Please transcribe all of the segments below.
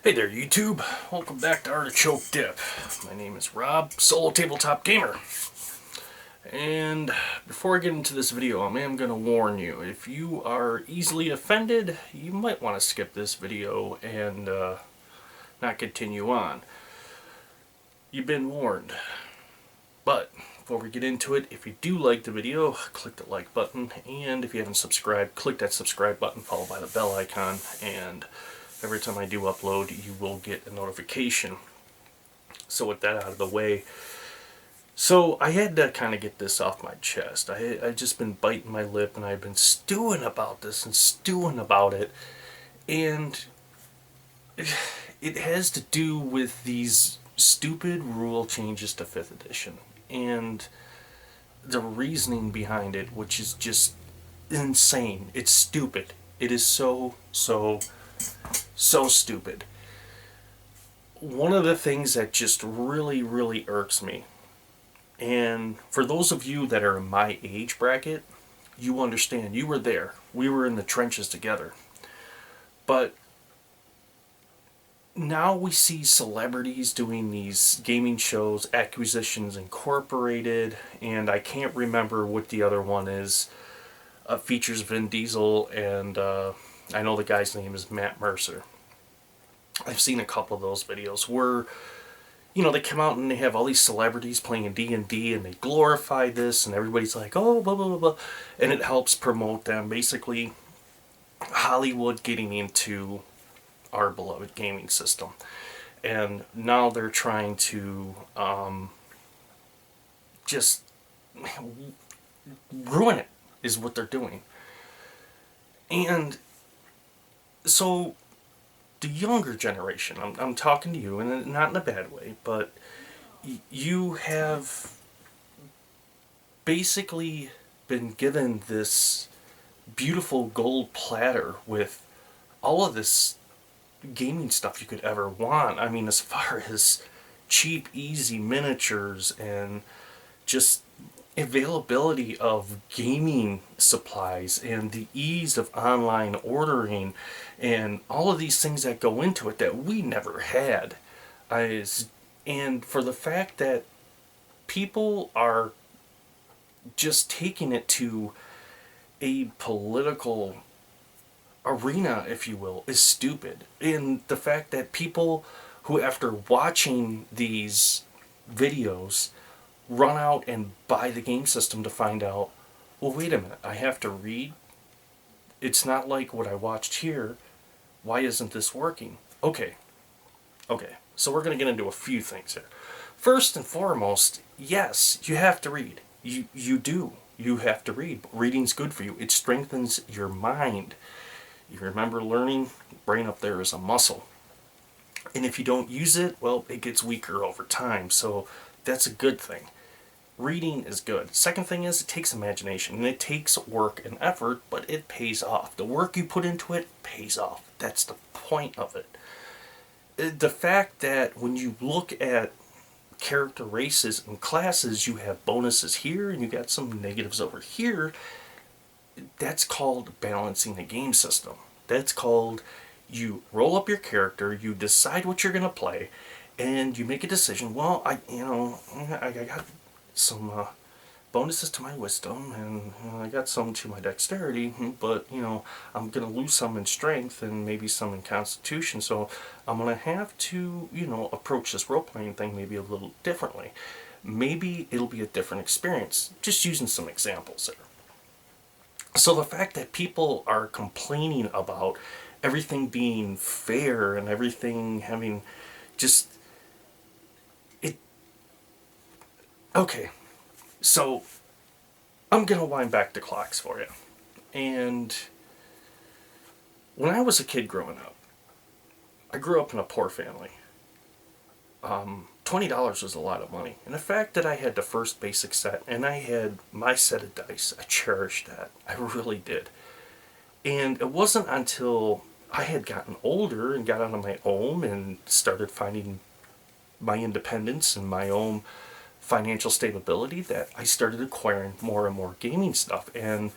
Hey there, YouTube. Welcome back to Artichoke Dip. My name is Rob, solo tabletop gamer. And before I get into this video, I am going to warn you. If you are easily offended, you might want to skip this video and not continue on. You've been warned. But before we get into it, if you do like the video, click the like button. And if you haven't subscribed, click that subscribe button followed by the bell icon. And every time I do upload, you will get a notification. So with that out of the way, so I had to kind of get this off my chest. I've just been biting my lip and I've been stewing about this and stewing about it. And it has to do with these stupid rule changes to 5th edition. And the reasoning behind it, which is just insane. It's stupid. It is so stupid. One of the things that just really irks me, and for those of you that are in my age bracket, you understand. You were there. We were in the trenches together. But now we see celebrities doing these gaming shows, Acquisitions Incorporated, and I can't remember what the other one is. Features Vin Diesel, and I know the guy's name is Matt Mercer. I've seen a couple of those videos where, you know, they come out and they have all these celebrities playing D&D and they glorify this and everybody's like, oh, blah, blah, blah, blah. And it helps promote them. Basically, Hollywood getting into our beloved gaming system. And now they're trying to just ruin it, is what they're doing. And so the younger generation, I'm talking to you, and not in a bad way, but you have basically been given this beautiful gold platter with all of this gaming stuff you could ever want. I mean, as far as cheap, easy miniatures and just availability of gaming supplies and the ease of online ordering and all of these things that go into it that we never had. And for the fact that people are just taking it to a political arena, if you will, is stupid. And the fact that people who, after watching these videos, run out and buy the game system to find out, well, wait a minute, I have to read? It's not like what I watched here. Why isn't this working? Okay, so we're going to get into a few things here. First and foremost, yes, you have to read. You do. You have to read. Reading's good for you. It strengthens your mind. You remember learning, brain up there is a muscle. And if you don't use it, well, it gets weaker over time. So that's a good thing. Reading is good. Second thing is, it takes imagination, and it takes work and effort, but it pays off. The work you put into it pays off. That's the point of it. The fact that when you look at character races and classes, you have bonuses here and you got some negatives over here, that's called balancing the game system. That's called, you roll up your character, you decide what you're going to play, and you make a decision. Well, I got some bonuses to my wisdom, and I got some to my dexterity, but, I'm going to lose some in strength and maybe some in constitution, so I'm going to have to, approach this role-playing thing maybe a little differently. Maybe it'll be a different experience. Just using some examples there. So the fact that people are complaining about everything being fair and everything having just... Okay, so I'm going to wind back the clocks for you. And when I was a kid growing up, I grew up in a poor family. $20 was a lot of money. And the fact that I had the first basic set and I had my set of dice, I cherished that. I really did. And it wasn't until I had gotten older and got out on my own and started finding my independence and my own financial stability that I started acquiring more and more gaming stuff. And,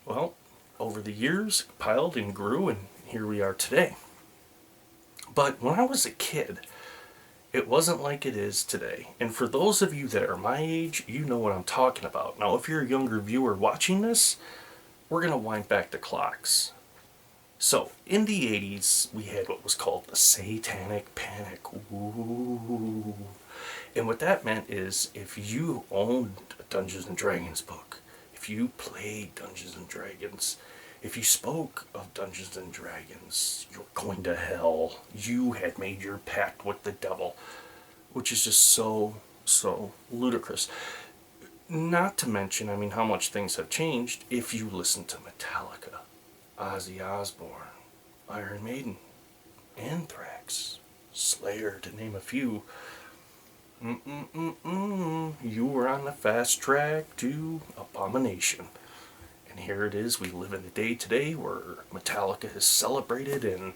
well, over the years, piled and grew, and here we are today. But when I was a kid, it wasn't like it is today. And for those of you that are my age, you know what I'm talking about. Now, if you're a younger viewer watching this, we're going to wind back the clocks. So, in the 80s, we had what was called the Satanic Panic. Ooh. And what that meant is if you owned a Dungeons and Dragons book, if you played Dungeons and Dragons, if you spoke of Dungeons and Dragons, you're going to hell. You had made your pact with the devil, which is just so ludicrous. Not to mention, I mean, how much things have changed if you listen to Metallica, Ozzy Osbourne, Iron Maiden, Anthrax, Slayer, to name a few. You were on the fast track to abomination. And here it is, we live in a day today where Metallica is celebrated and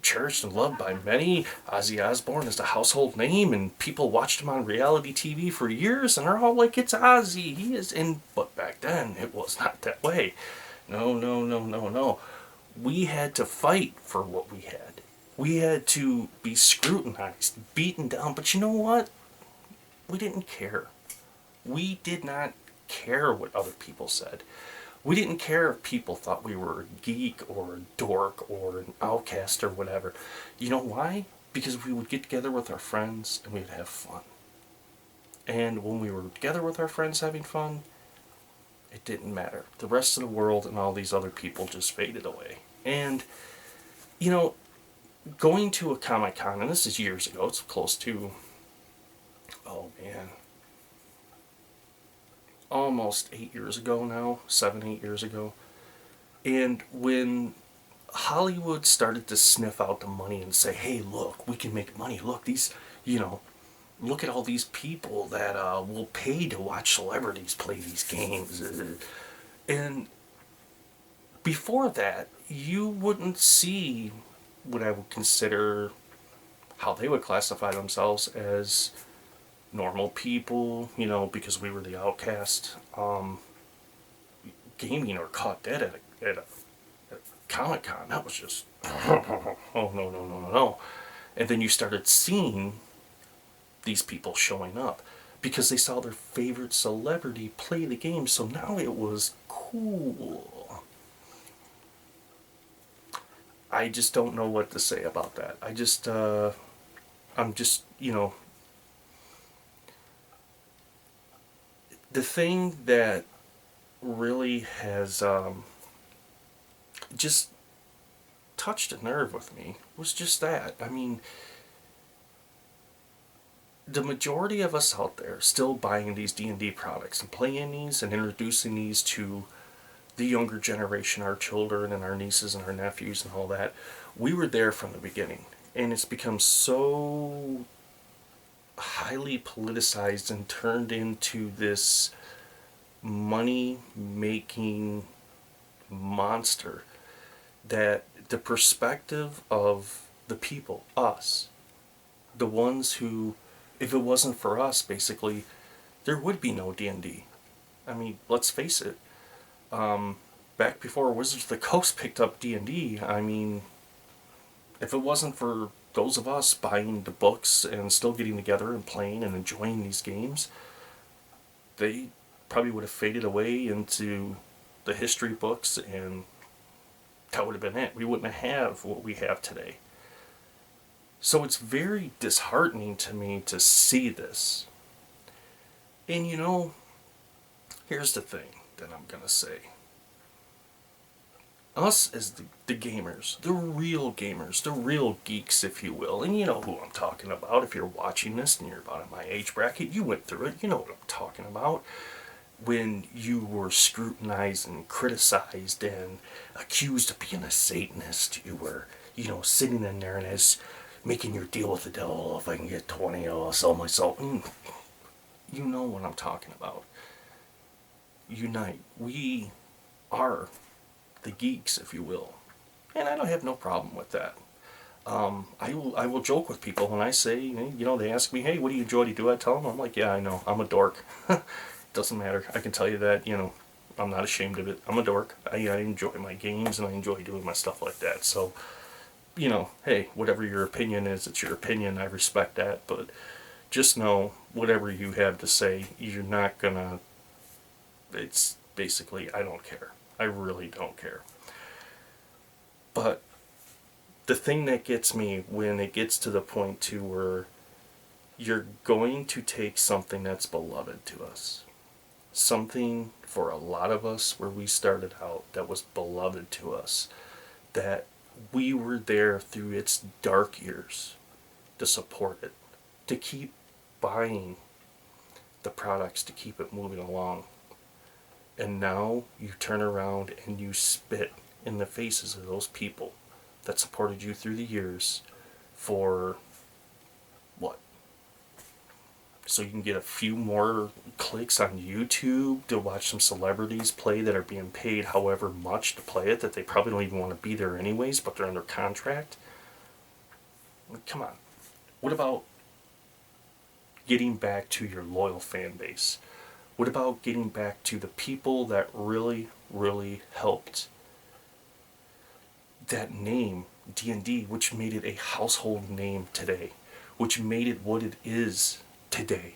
cherished and loved by many. Ozzy Osbourne is a household name, and people watched him on reality TV for years, and are all like, it's Ozzy, he is in. But back then, it was not that way. No. We had to fight for what we had. We had to be scrutinized, beaten down, but you know what? We didn't care. We did not care what other people said. We didn't care if people thought we were a geek or a dork or an outcast or whatever. You know why? Because we would get together with our friends and we would have fun. And when we were together with our friends having fun, it didn't matter. The rest of the world and all these other people just faded away. And, you know, going to a Comic-Con, and this is years ago, it's close to, oh man, almost 8 years ago now, 7, 8 years ago. And when Hollywood started to sniff out the money and say, hey, look, we can make money. Look, these, look at all these people that will pay to watch celebrities play these games. And before that, you wouldn't see what I would consider how they would classify themselves as normal people, because we were the outcast. Gaming or caught dead at a Comic-Con. That was just, oh, no. And then you started seeing these people showing up because they saw their favorite celebrity play the game, so now it was cool. I just don't know what to say about that. I'm just, the thing that really has just touched a nerve with me was just that. I mean, the majority of us out there still buying these D&D products and playing these and introducing these to the younger generation, our children and our nieces and our nephews and all that, we were there from the beginning. And it's become so highly politicized and turned into this money-making monster that the perspective of the people, us, the ones who, if it wasn't for us, basically, there would be no D&D. I mean, let's face it, back before Wizards of the Coast picked up D&D, I mean, if it wasn't for those of us buying the books and still getting together and playing and enjoying these games, they probably would have faded away into the history books, and that would have been it. We wouldn't have what we have today. So it's very disheartening to me to see this. And here's the thing that I'm going to say. Us as the gamers, the real geeks, if you will, and you know who I'm talking about. If you're watching this and you're about in my age bracket, you went through it, you know what I'm talking about. When you were scrutinized and criticized and accused of being a Satanist, you were, sitting in there and as making your deal with the devil. If I can get 20, I'll sell my soul. You know what I'm talking about. Unite. We are the geeks, if you will. And I don't have no problem with that. I will joke with people when I say, they ask me, hey, what do you enjoy to do? I tell them, I'm like, yeah, I know, I'm a dork. Doesn't matter. I can tell you that, I'm not ashamed of it. I'm a dork. I enjoy my games and I enjoy doing my stuff like that. So hey, whatever your opinion is, it's your opinion. I respect that. But just know, whatever you have to say, you're not gonna. It's basically, I don't care. I really don't care. But the thing that gets me when it gets to the point to where you're going to take something that's beloved to us, something for a lot of us where we started out that was beloved to us, that we were there through its dark years to support it, to keep buying the products to keep it moving along. And now you turn around and you spit in the faces of those people that supported you through the years for what? So you can get a few more clicks on YouTube to watch some celebrities play that are being paid however much to play it, that they probably don't even want to be there anyways, but they're under contract. Come on. What about getting back to your loyal fan base? What about getting back to the people that really, really helped that name, D&D, which made it a household name today, which made it what it is today?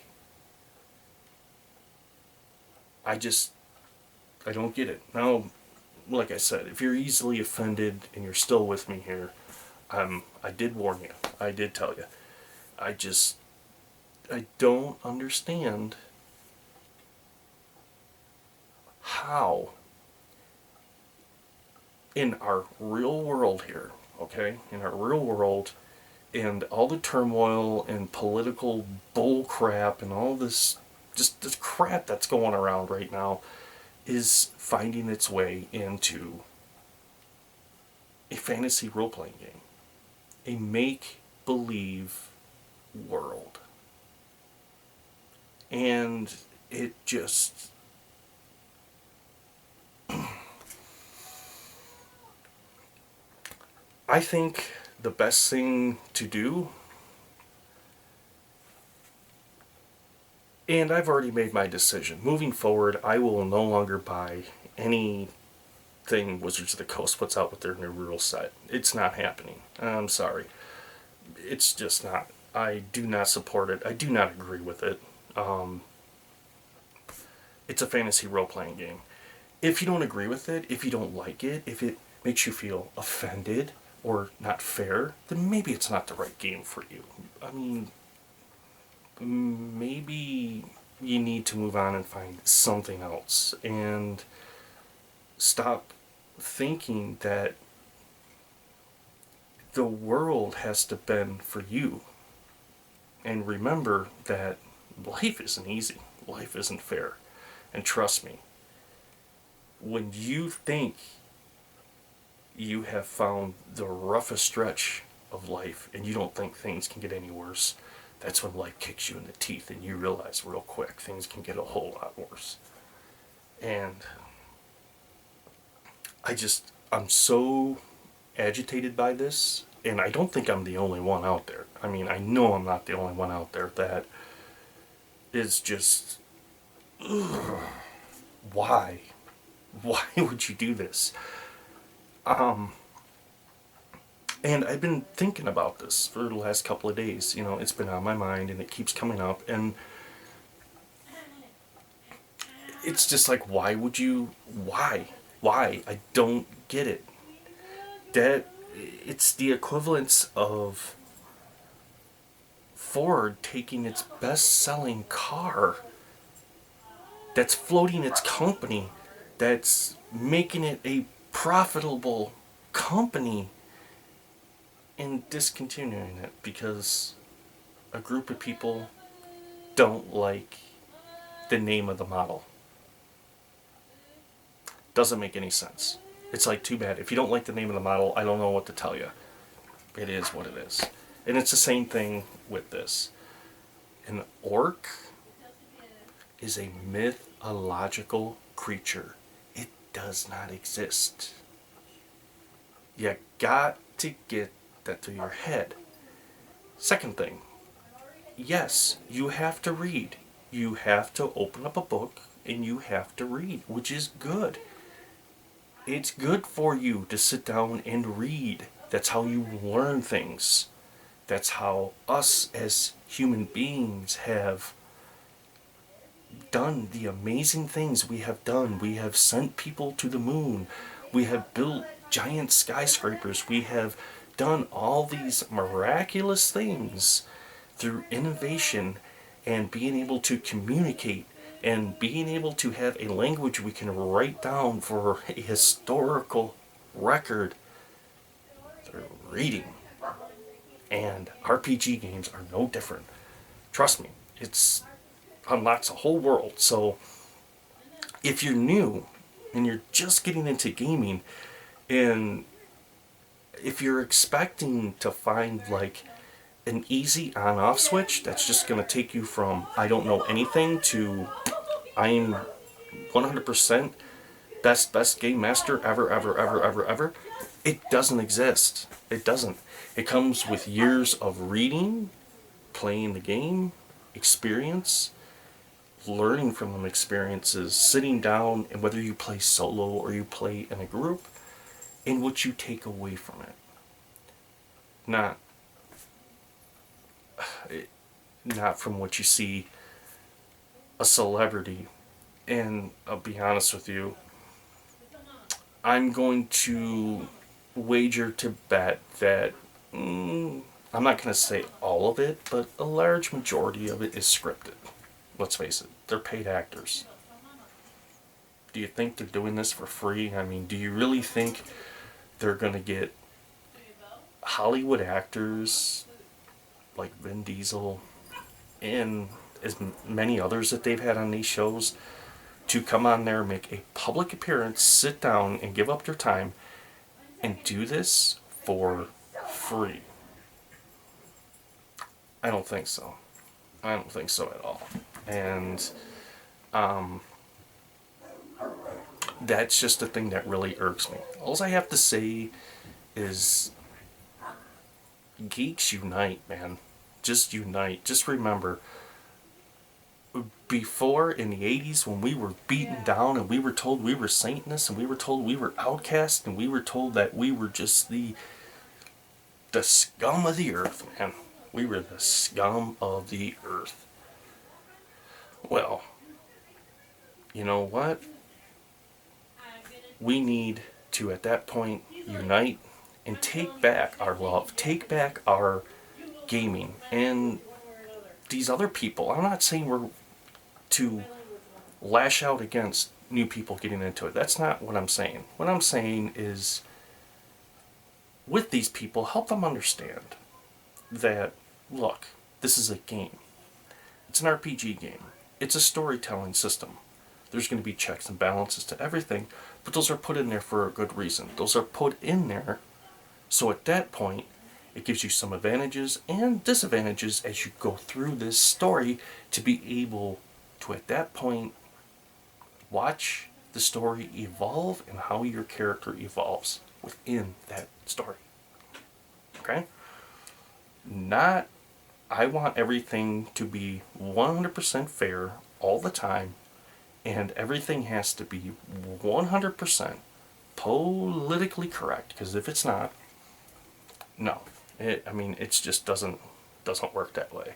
I don't get it. Now, like I said, if you're easily offended and you're still with me here, I did warn you. I did tell you. I don't understand how in our real world here, okay, in our real world, and all the turmoil and political bull crap and all this, just this crap that's going around right now, is finding its way into a fantasy role-playing game, a make-believe world. And it just, I think the best thing to do, and I've already made my decision, moving forward, I will no longer buy anything Wizards of the Coast puts out with their new rule set. It's not happening. I'm sorry. It's just not. I do not support it. I do not agree with it. It's a fantasy role-playing game. If you don't agree with it, if you don't like it, if it makes you feel offended or not fair, then maybe it's not the right game for you. I mean, maybe you need to move on and find something else and stop thinking that the world has to bend for you. And remember that life isn't easy. Life isn't fair. And trust me, when you think you have found the roughest stretch of life and you don't think things can get any worse, that's when life kicks you in the teeth and you realize real quick things can get a whole lot worse. And I'm so agitated by this, and I don't think I'm the only one out there. I mean, I know I'm not the only one out there that is just, ugh, why? Why would you do this? And I've been thinking about this for the last couple of days. It's been on my mind and it keeps coming up, and it's just like, why would you? Why? I don't get it. That it's the equivalence of Ford taking its best-selling car that's floating its company, that's making it a profitable company, and discontinuing it because a group of people don't like the name of the model. Doesn't make any sense. It's like, too bad. If you don't like the name of the model, I don't know what to tell you. It is what it is. And it's the same thing with this. An orc is a mythological creature. It does not exist. You got to get that through your head. Second thing, yes, you have to read. You have to open up a book and you have to read, which is good. It's good for you to sit down and read. That's how you learn things. That's how us as human beings have done the amazing things we have done. We have sent people to the moon. We have built giant skyscrapers. We have done all these miraculous things through innovation and being able to communicate and being able to have a language we can write down for a historical record through reading. And RPG games are no different. Trust me, it's unlocks a whole world. So if you're new and you're just getting into gaming, and if you're expecting to find like an easy on off switch that's just going to take you from I don't know anything to I'm 100% best game master ever, it doesn't exist. It doesn't. It comes with years of reading, playing the game, experience, learning from them experiences, sitting down, and whether you play solo or you play in a group, and what you take away from it. Not from what you see a celebrity. And I'll be honest with you, I'm going to wager to bet that I'm not going to say all of it, but a large majority of it is scripted. Let's face it, they're paid actors. Do you think they're doing this for free? I mean, do you really think they're going to get Hollywood actors like Vin Diesel and as many others that they've had on these shows to come on there, make a public appearance, sit down and give up their time and do this for free? I don't think so. I don't think so at all. And that's just the thing that really irks me. All I have to say is Geeks Unite, man. Just unite. Just remember, before in the 80s when we were beaten down and we were told we were Satanists and we were told we were outcasts and we were told that we were just the scum of the earth, man. We were the scum of the earth. Well, you know what? We need to, at that point, unite and take back our love, take back our gaming. And these other people, I'm not saying we're to lash out against new people getting into it. That's not what I'm saying. What I'm saying is, with these people, help them understand that, look, this is a game. It's an RPG game. It's a storytelling system. There's going to be checks and balances to everything, but those are put in there for a good reason. Those are put in there so at that point, it gives you some advantages and disadvantages as you go through this story to be able to, at that point, watch the story evolve and how your character evolves within that story. Okay? Not, I want everything to be 100% fair all the time, and everything has to be 100% politically correct, because if it's not, no. It just doesn't work that way.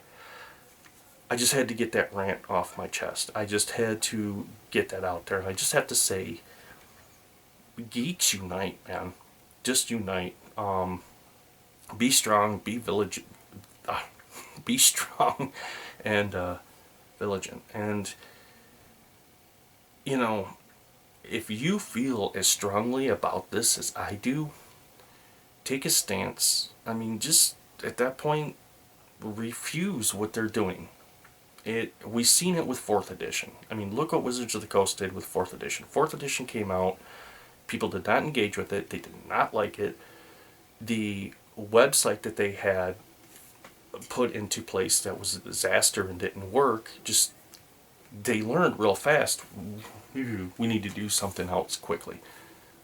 I just had to get that rant off my chest. I just had to get that out there. And I just have to say, Geeks Unite, man. Just unite. Be strong, be vigilant. Be strong and vigilant. And, you know, if you feel as strongly about this as I do, take a stance. I mean, just at that point, refuse what they're doing. We've seen it with 4th edition. I mean, look what Wizards of the Coast did with 4th edition. 4th edition came out, people did not engage with it, they did not like it. The website that they had put into place that was a disaster and didn't work, just, they learned real fast, we need to do something else quickly.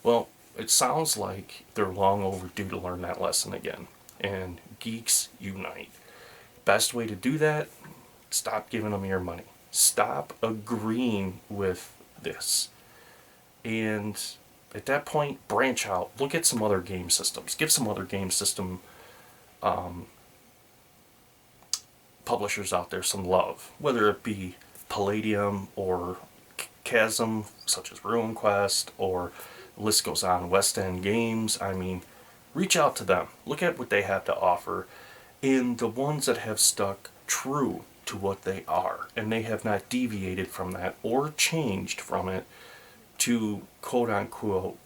Well, it sounds like they're long overdue to learn that lesson again. And Geeks Unite. Best way to do that, stop giving them your money. Stop agreeing with this. And At that point, branch out. Look at some other game systems. Give some other game system publishers out there some love, whether it be Palladium or Chasm, such as RuneQuest, or the list goes on, West End Games. I mean, reach out to them. Look at what they have to offer, and the ones that have stuck true to what they are, and they have not deviated from that or changed from it to quote unquote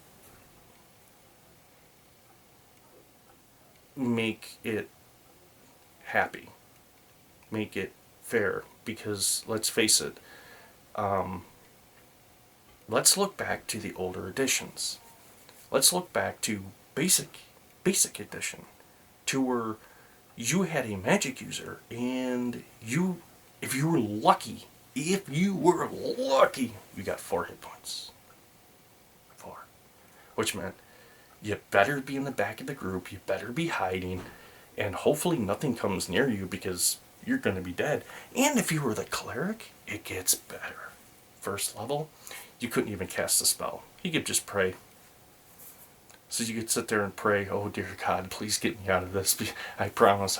make it happy, make it fair. Because let's face it, let's look back to the older editions. Let's look back to basic edition, to where you had a magic user, and if you were lucky, you got 4 hit points. 4. Which meant you better be in the back of the group, you better be hiding, and hopefully nothing comes near you because you're going to be dead. And if you were the cleric, it gets better. First level, you couldn't even cast a spell. You could just pray. So you could sit there and pray, oh dear God, please get me out of this. I promise.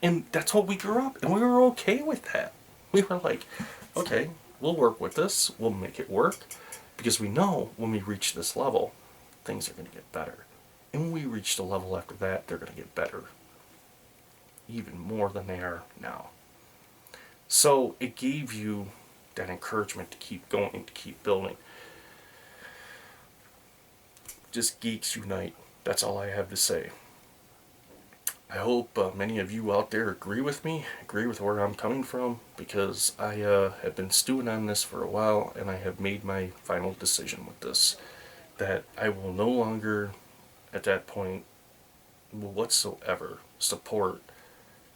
And that's what we grew up, and we were okay with that. We were like, okay, we'll work with this, we'll make it work, because we know when we reach this level, things are going to get better. And when we reach the level after that, they're going to get better. Even more than they are now. So it gave you that encouragement to keep going, to keep building. Just Geeks Unite. That's all I have to say. I hope many of you out there agree with me, agree with where I'm coming from, because I have been stewing on this for a while, and I have made my final decision with this, that I will no longer, at that point, whatsoever, support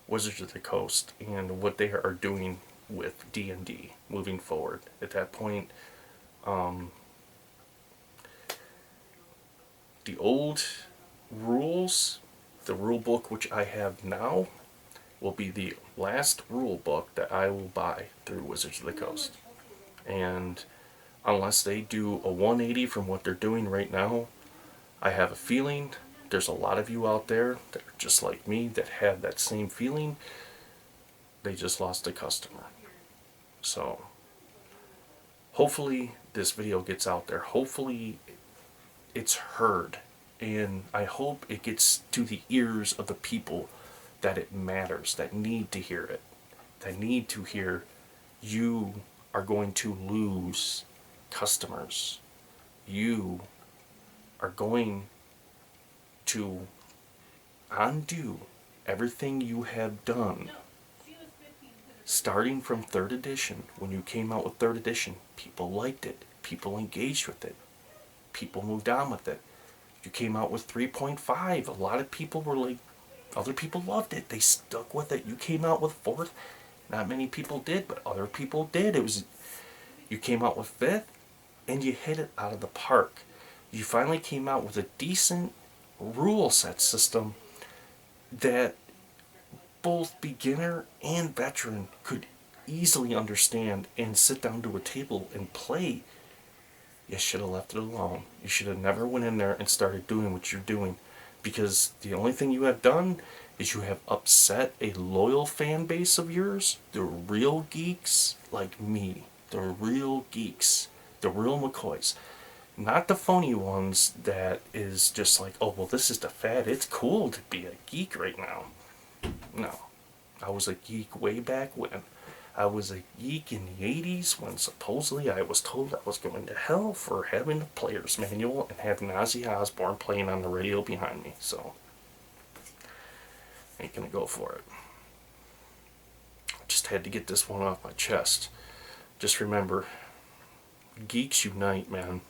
Wizards of the Coast and what they are doing with D&D moving forward. At that point, the old rules, the rule book which I have now, will be the last rule book that I will buy through Wizards of the Coast. And unless they do a 180 from what they're doing right now, I have a feeling there's a lot of you out there that are just like me that have that same feeling. They just lost a customer. So hopefully this video gets out there. Hopefully it's heard. And I hope it gets to the ears of the people that it matters, that need to hear it, that need to hear you are going to lose customers. You are going to undo everything you have done. Starting from 3rd edition, when you came out with 3rd edition, people liked it, people engaged with it, people moved on with it. You came out with 3.5, a lot of people were like, other people loved it, they stuck with it. You came out with 4th, not many people did, but other people did. You came out with 5th, and you hit it out of the park. You finally came out with a decent rule set system that both beginner and veteran could easily understand and sit down to a table and play. You should have left it alone. You should have never went in there and started doing what you're doing, because the only thing you have done is you have upset a loyal fan base of yours, the real geeks like me, the real geeks, the real McCoys, not the phony ones that is just like, oh well, this is the fad, it's cool to be a geek right now. No, I was a geek way back when. I was a geek in the 80s when supposedly I was told I was going to hell for having a player's manual and having Ozzy Osbourne playing on the radio behind me. So, ain't gonna go for it. Just had to get this one off my chest. Just remember, Geeks Unite, man.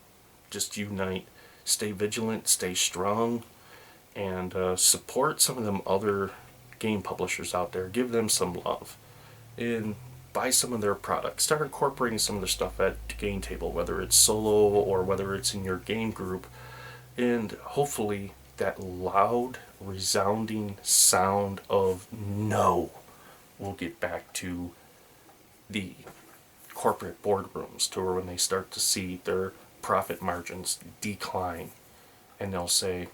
Just unite. Stay vigilant, stay strong, and support some of them other game publishers out there. Give them some love. And buy some of their products. Start incorporating some of their stuff at the game table, whether it's solo or whether it's in your game group. And hopefully that loud, resounding sound of no will get back to the corporate boardrooms to where when they start to see their profit margins decline, and they'll say,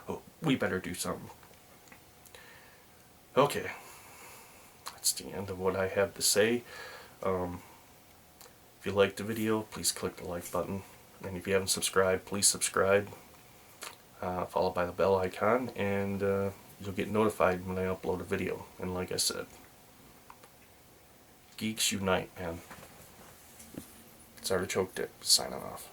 oh, we better do something. Okay, that's the end of what I have to say. If you liked the video, please click the like button. And if you haven't subscribed, please subscribe. Followed by the bell icon, and you'll get notified when I upload a video. And like I said, Geeks Unite, man. It's Artichoke Dip, signing off.